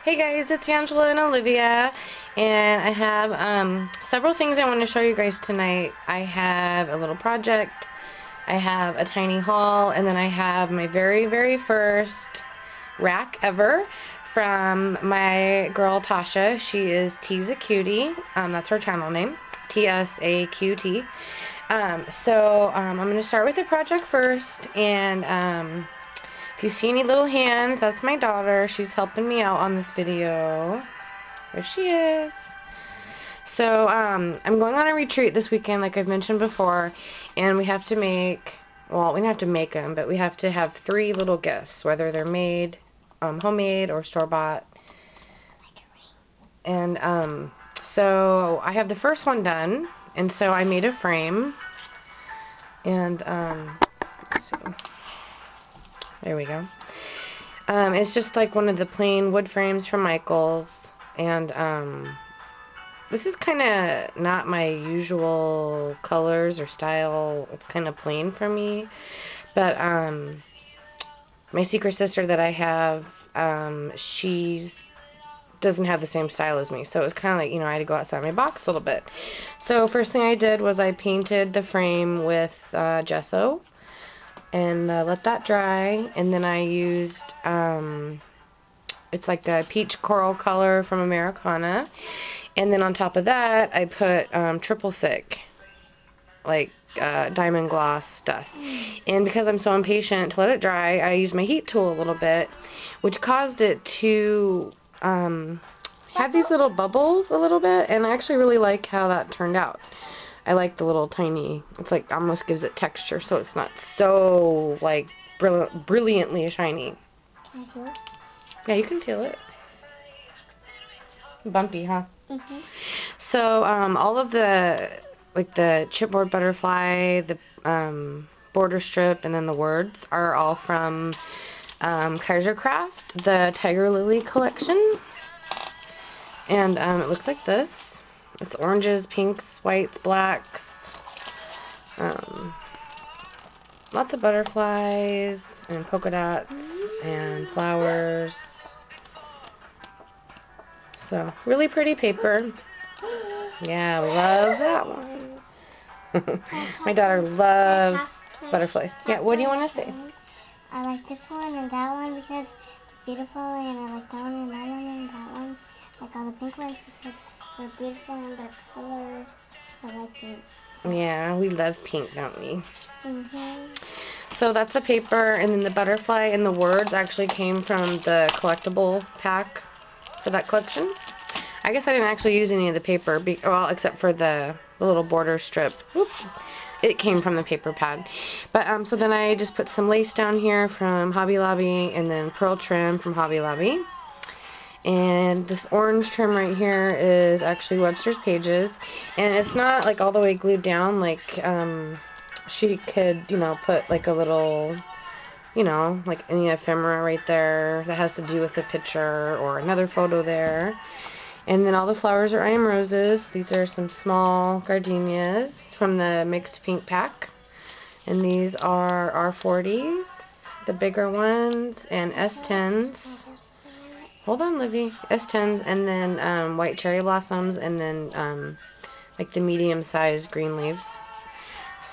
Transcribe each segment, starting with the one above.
Hey guys, it's Angela and Olivia, and I have several things I want to show you guys tonight. I have a little project, I have a tiny haul, and then I have my very first RAK ever from my girl Tasha. She is T's a Cutie. That's her channel name, TSAQT. I'm going to start with the project first, and if you see any little hands, that's my daughter. She's helping me out on this video. There she is. So, I'm going on a retreat this weekend, like I've mentioned before, and we have to make, well, we don't have to make them, but we have to have 3 little gifts, whether they're made, homemade, or store-bought. And, so I have the first one done, and so I made a frame, and, let's see. There we go. It's just like one of the plain wood frames from Michael's, and this is kind of not my usual colors or style. It's kind of plain for me, but my secret sister that I have, she doesn't have the same style as me, so it was kind of like, you know, I had to go outside my box a little bit. So first thing I did was I painted the frame with gesso, and let that dry, and then I used it's like the peach coral color from Americana, and then on top of that I put triple thick, like diamond gloss stuff. And because I'm so impatient to let it dry, I used my heat tool a little bit, which caused it to have these little bubbles a little bit, and I actually really like how that turned out. I like the little tiny, it's like almost gives it texture, so it's not so like brilliantly shiny. Can I feel it? Yeah, you can feel it. Bumpy, huh? Mhm. So all of the, like the chipboard butterfly, the border strip, and then the words are all from Kaiser Craft, the Tiger Lily collection. And it looks like this. It's oranges, pinks, whites, blacks, lots of butterflies and polka dots and flowers. So, really pretty paper. Yeah, we love that one. My daughter loves butterflies. Yeah, what do you want to say? I like this one and that one because it's beautiful, and I like that one and that one and that one. Like all the pink ones because they're beautiful and they're colors. I like pink. Yeah, we love pink, don't we? Mhm. So that's the paper, and then the butterfly and the words actually came from the collectible pack for that collection. I guess I didn't actually use any of the paper, well, except for the little border strip. Whoops. It came from the paper pad. But so then I just put some lace down here from Hobby Lobby, and then pearl trim from Hobby Lobby. And this orange trim right here is actually Webster's Pages, and it's not like all the way glued down. Like she could, you know, put like a little, you know, like any ephemera right there that has to do with the picture, or another photo there. And then all the flowers are I Am Roses. These are some small gardenias from the mixed pink pack, and these are R40s, the bigger ones, and S10s. Hold on, Livy. S10s, and then white cherry blossoms, and then like the medium-sized green leaves.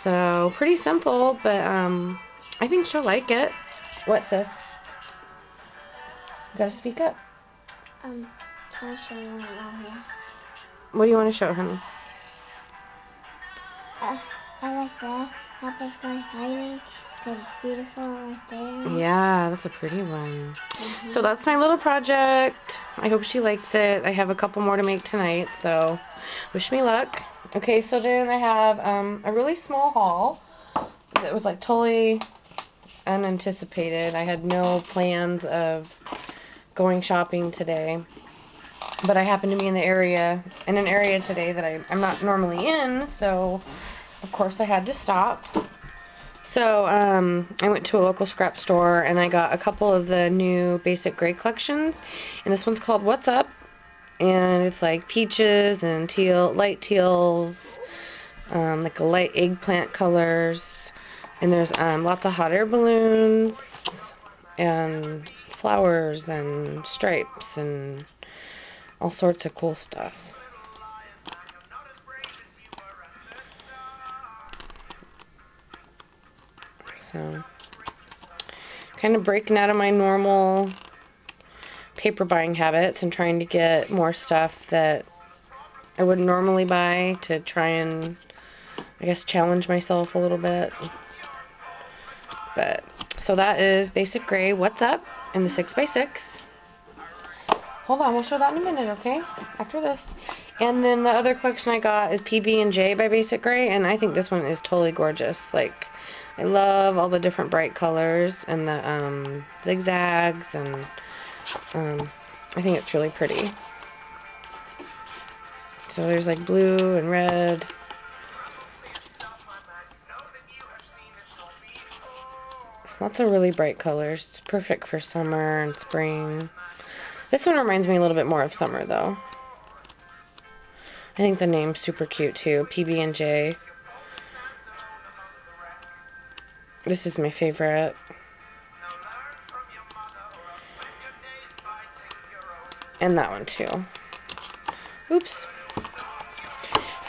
So pretty simple, but I think she'll like it. What, sis? You gotta speak up. Can I show you one out here? What do you want to show, honey? I like that. Butterfly hiding. Because it's beautiful right there. Yeah, that's a pretty one. So that's my little project. I hope she likes it. I have a couple more to make tonight, so wish me luck. Okay, so then I have a really small haul that was like totally unanticipated. I had no plans of going shopping today, but I happened to be in an area today that I'm not normally in, so of course I had to stop. So I went to a local scrap store, and I got a couple of the new basic gray collections, and this one's called What's Up, and it's like peaches and teal, light teals, like a light eggplant colors, and there's lots of hot air balloons and flowers and stripes and all sorts of cool stuff. So, kind of breaking out of my normal paper buying habits and trying to get more stuff that I wouldn't normally buy to try and, I guess, challenge myself a little bit. But, so that is Basic Gray What's Up in the 6x6. Hold on, we'll show that in a minute, okay? After this. And then the other collection I got is PB&J by Basic Gray, and I think this one is totally gorgeous. Like, I love all the different bright colors and the zigzags, and I think it's really pretty. So there's like blue and red. Lots of really bright colors. It's perfect for summer and spring. This one reminds me a little bit more of summer though. I think the name's super cute too. PB&J. This is my favorite. And that one too. Oops.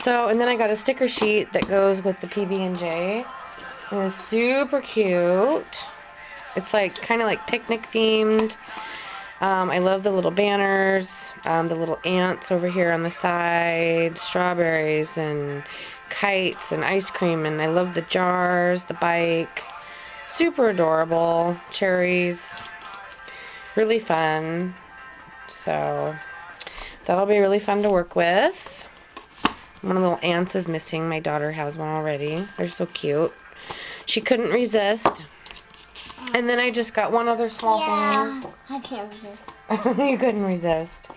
So, and then I got a sticker sheet that goes with the PB&J. And it's super cute. It's like kind of like picnic themed. I love the little banners, the little ants over here on the side, strawberries and kites and ice cream, and I love the jars, the bike. Super adorable. Cherries. Really fun. So that'll be really fun to work with. One of the little ants is missing. My daughter has one already. They're so cute. She couldn't resist. And then I just got one other small thing. I can't resist. You couldn't resist.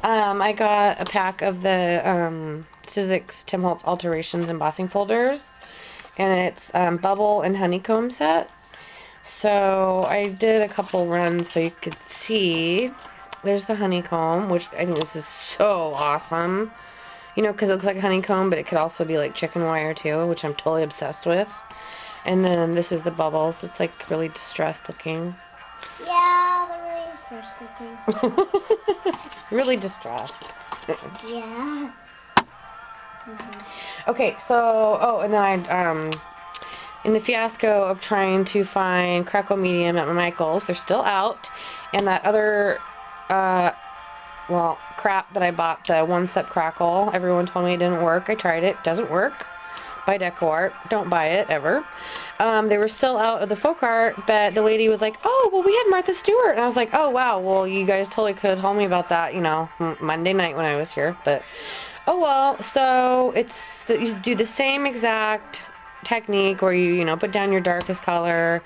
I got a pack of the Sizzix Tim Holtz Alterations embossing folders. And it's bubble and honeycomb set. So I did a couple runs so you could see. There's the honeycomb, which I think this is so awesome. You know, because it looks like a honeycomb, but it could also be like chicken wire too, which I'm totally obsessed with. And then this is the bubbles. It's like really distressed looking. Yeah, they're really distressed looking. Really distressed. Yeah. Okay, so, oh, and then I, in the fiasco of trying to find Crackle Medium at Michael's, they're still out. And that other, well, crap that I bought, the one-step crackle, everyone told me it didn't work. I tried it. Doesn't work. By DecoArt. Don't buy it, ever. They were still out of the folk art, but the lady was like, oh, well, we had Martha Stewart. And I was like, oh, wow, well, you guys totally could have told me about that, you know, Monday night when I was here. But, oh, well, so it's, you do the same exact technique where you know, put down your darkest color,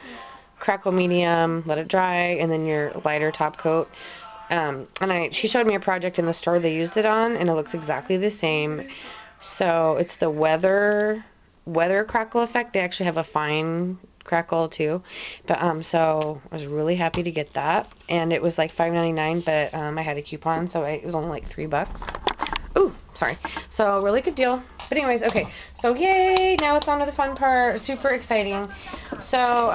crackle medium, let it dry, and then your lighter top coat. And she showed me a project in the store they used it on, and it looks exactly the same. So it's the weather crackle effect. They actually have a fine crackle too. But so I was really happy to get that, and it was like $5.99, but I had a coupon, so it was only like $3. Ooh, sorry. So really good deal. But anyways, okay. So yay! Now it's on to the fun part. Super exciting. So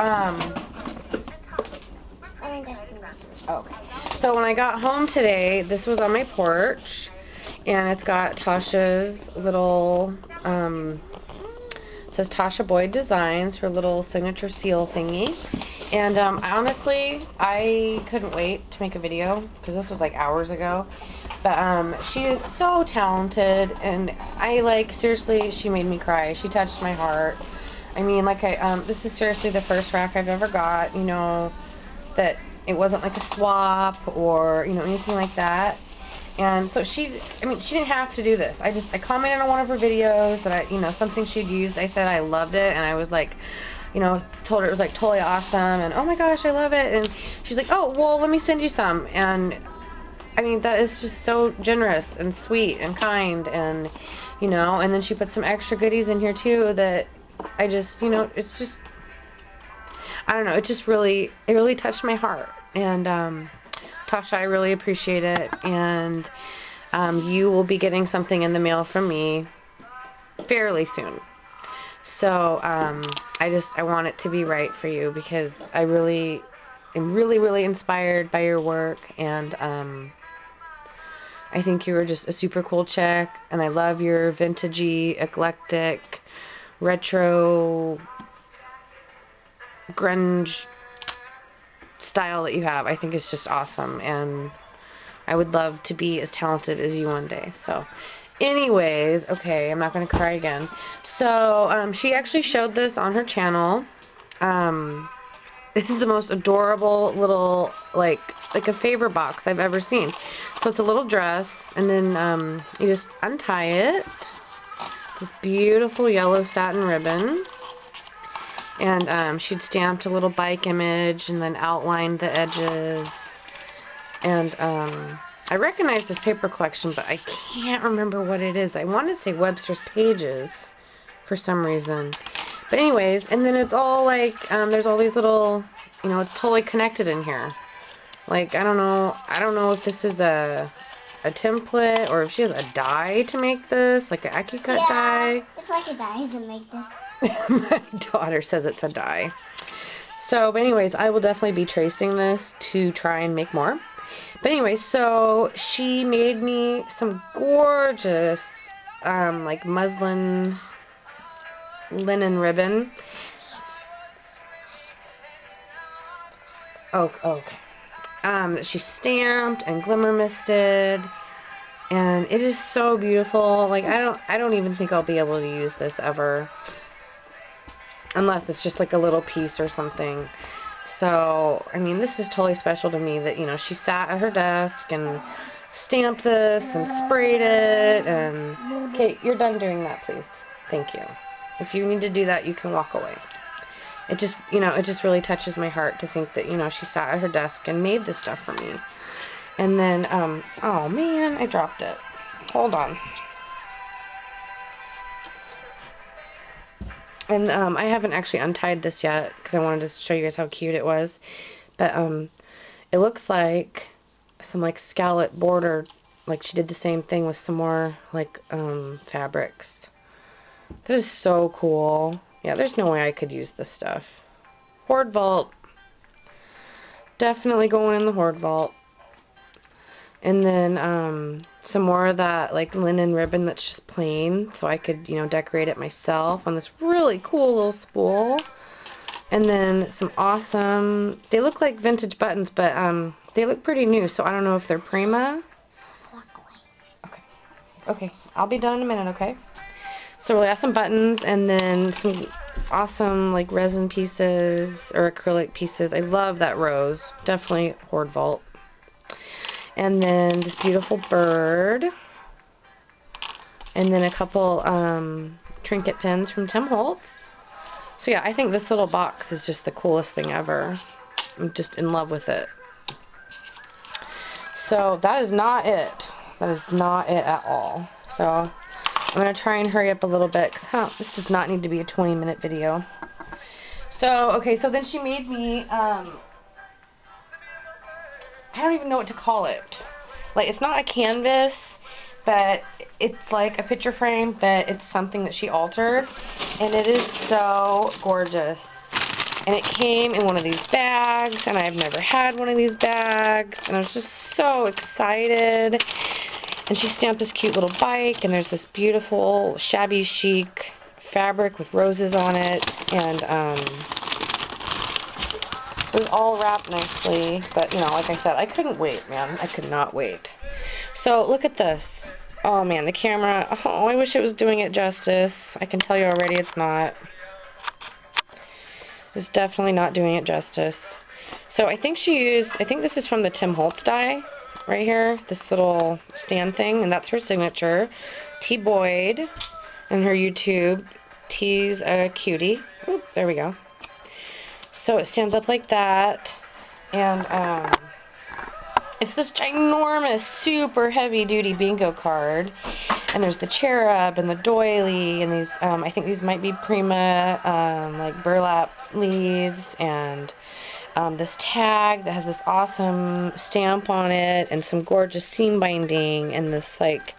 okay. So when I got home today, this was on my porch. And it's got Tasha's little, it says Tasha Boyd Designs, her little signature seal thingy. And honestly, I couldn't wait to make a video, because this was like hours ago. But she is so talented, and I like, seriously, she made me cry. She touched my heart. I mean, like, this is seriously the first rack I've ever got, you know, that it wasn't like a swap or, you know, anything like that. And so she didn't have to do this. I commented on one of her videos that you know, something she'd used. I said I loved it, and I was like, you know, told her it was like totally awesome, and oh my gosh, I love it. And she's like, oh, well, let me send you some. And I mean, that is just so generous and sweet and kind, and you know, and then she put some extra goodies in here too that I just, you know, it's just, I don't know, it really touched my heart. And Tasha, I really appreciate it, and you will be getting something in the mail from me fairly soon. So I want it to be right for you, because I really am really, really inspired by your work, and I think you were just a super cool chick, and I love your vintagey, eclectic, retro, grunge style that you have. I think it's just awesome, and I would love to be as talented as you one day. So, anyways, okay, I'm not going to cry again. So, she actually showed this on her channel. This is the most adorable little, like a favor box I've ever seen. So it's a little dress, and then you just untie it. This beautiful yellow satin ribbon. And she'd stamped a little bike image and then outlined the edges. And I recognize this paper collection, but I can't remember what it is. I want to say Webster's Pages for some reason. But anyways, and then it's all like, there's all these little, you know, it's totally connected in here. Like, I don't know if this is a template or if she has a die to make this, like an AccuCut die. It's like a die to make this. My daughter says it's a die. So, but anyways, I will definitely be tracing this to try and make more. But anyways, so she made me some gorgeous, like muslin linen ribbon. Oh, okay. That she stamped and glimmer misted, and it is so beautiful. Like I don't even think I'll be able to use this ever, unless it's just like a little piece or something. So, I mean, this is totally special to me that, you know, she sat at her desk and stamped this and sprayed it. And Kate, you're done doing that, please. Thank you. If you need to do that, you can walk away. It just, you know, it just really touches my heart to think that, you know, she sat at her desk and made this stuff for me. And then, oh man, I dropped it. Hold on. And I haven't actually untied this yet because I wanted to show you guys how cute it was. But it looks like some like scallop border, like she did the same thing with some more like fabrics. That is so cool. Yeah, there's no way I could use this stuff. Hoard vault. Definitely going in the hoard vault. And then some more of that like linen ribbon that's just plain, so I could, you know, decorate it myself on this really cool little spool. And then some awesome, they look like vintage buttons, but they look pretty new, so I don't know if they're Prima. Okay. Okay, I'll be done in a minute, okay? So really awesome buttons, and then some awesome like resin pieces or acrylic pieces. I love that rose. Definitely hoard vault. And then this beautiful bird. And then a couple trinket pins from Tim Holtz. So yeah, I think this little box is just the coolest thing ever. I'm just in love with it. So that is not it. That is not it at all. So I'm going to try and hurry up a little bit because this does not need to be a 20-minute video. So, okay, so then she made me, I don't even know what to call it. Like, it's not a canvas, but it's like a picture frame, but it's something that she altered. And it is so gorgeous. And it came in one of these bags, and I've never had one of these bags. And I was just so excited. And she stamped this cute little bike, and there's this beautiful shabby chic fabric with roses on it, and it was all wrapped nicely, but, you know, like I said, I couldn't wait, man. I could not wait. So, look at this. Oh, man, the camera, oh, I wish it was doing it justice. I can tell you already it's not. It's definitely not doing it justice. So, I think this is from the Tim Holtz die. Right here, this little stand thing, and that's her signature. T. Boyd, and her YouTube. T's a cutie. Oop, there we go. So it stands up like that, and it's this ginormous, super heavy-duty bingo card. And there's the cherub and the doily, and these, I think these might be Prima, like burlap leaves, and this tag that has this awesome stamp on it, and some gorgeous seam binding, and this like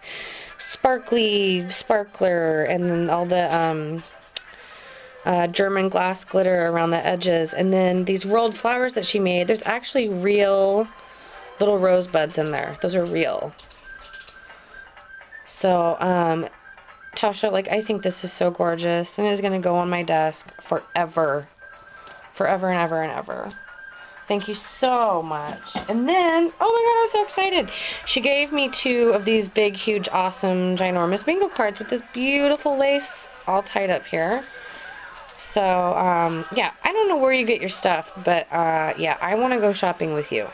sparkler, and then all the German glass glitter around the edges. And then these rolled flowers that she made, there's actually real little rosebuds in there. Those are real. So, Tasha, like, I think this is so gorgeous, and it's going to go on my desk forever. Forever and ever and ever. Thank you so much. And then, oh my god, I'm so excited. She gave me 2 of these big, huge, awesome, ginormous bingo cards with this beautiful lace all tied up here. So, yeah, I don't know where you get your stuff, but, yeah, I want to go shopping with you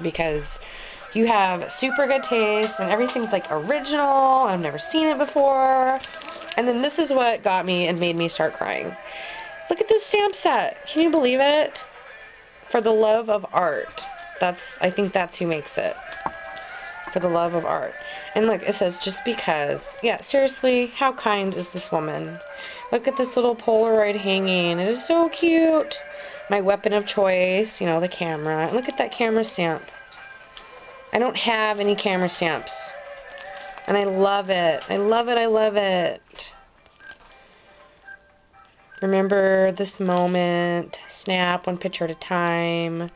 because you have super good taste and everything's like original. I've never seen it before. And then this is what got me and made me start crying. Look at this stamp set. Can you believe it? For the love of art. I think that's who makes it. For the love of art. And look, it says just because. Yeah, seriously, how kind is this woman? Look at this little Polaroid hanging. It is so cute. My weapon of choice, you know, the camera. And look at that camera stamp. I don't have any camera stamps. And I love it. I love it. I love it. Remember this moment. Snap one picture at a time.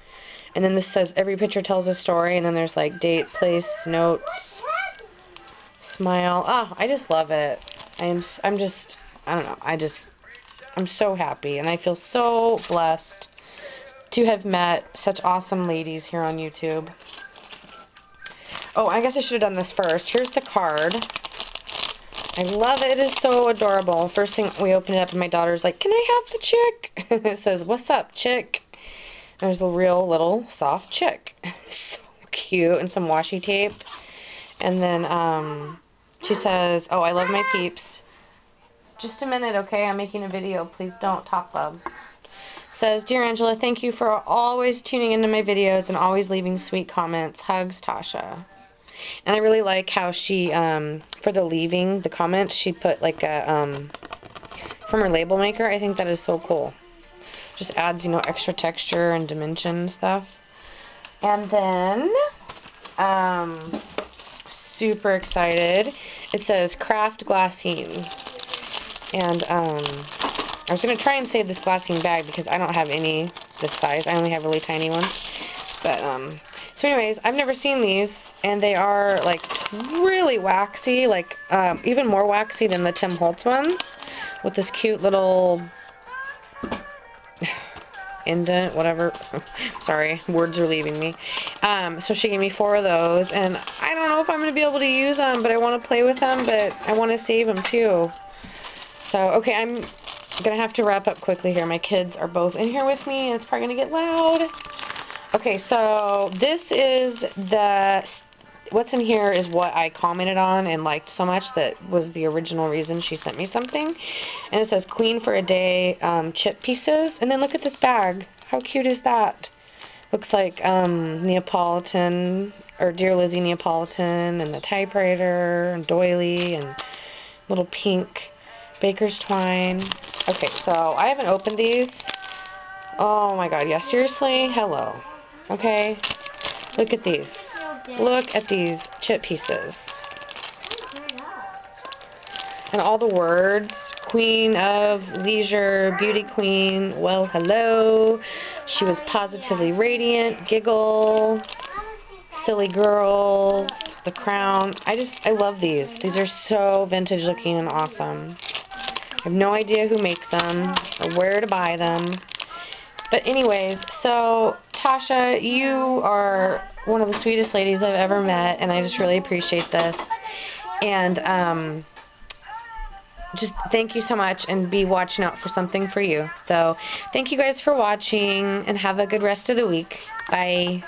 And then this says every picture tells a story. And then there's like date, place, notes, smile. Oh, I just love it. I'm just, I don't know. I'm so happy. And I feel so blessed to have met such awesome ladies here on YouTube. Oh, I guess I should have done this first. Here's the card. I love it. It is so adorable. First thing we open it up and my daughter's like, "Can I have the chick?" It says, "What's up, chick?" There's a real little soft chick. So cute. And some washi tape. And then she says, "Oh, I love my peeps. Just a minute, okay? I'm making a video. Please don't talk loud." Says, "Dear Angela, thank you for always tuning into my videos and always leaving sweet comments. Hugs, Tasha." And I really like how she, for the leaving the comments, she put like a, from her label maker. I think that is so cool. Just adds, you know, extra texture and dimension and stuff. And then, super excited. It says craft glassine. And, I was going to try and save this glassine bag because I don't have any this size. I only have really tiny ones. But, so anyways, I've never seen these. And they are, like, really waxy. Like, even more waxy than the Tim Holtz ones. With this cute little indent, whatever. Sorry, words are leaving me. So she gave me 4 of those. And I don't know if I'm going to be able to use them. But I want to play with them. But I want to save them, too. So, okay, I'm going to have to wrap up quickly here. My kids are both in here with me, and it's probably going to get loud. Okay, so this is what's in here is what I commented on and liked so much that was the original reason she sent me something. And it says Queen for a Day chip pieces. And then look at this bag. How cute is that? Looks like Neapolitan, or Dear Lizzie Neapolitan, and the typewriter, and doily, and little pink baker's twine. Okay, so I haven't opened these. Oh my god, yeah, seriously? Hello. Okay? Look at these. Look at these chip pieces. And all the words. Queen of Leisure, Beauty Queen, well, hello. She was positively radiant, giggle, silly girls, the crown. I love these. These are so vintage looking and awesome. I have no idea who makes them or where to buy them. But anyways, so Tasha, you are one of the sweetest ladies I've ever met, and I just really appreciate this. And just thank you so much, and be watching out for something for you. So thank you guys for watching, and have a good rest of the week. Bye.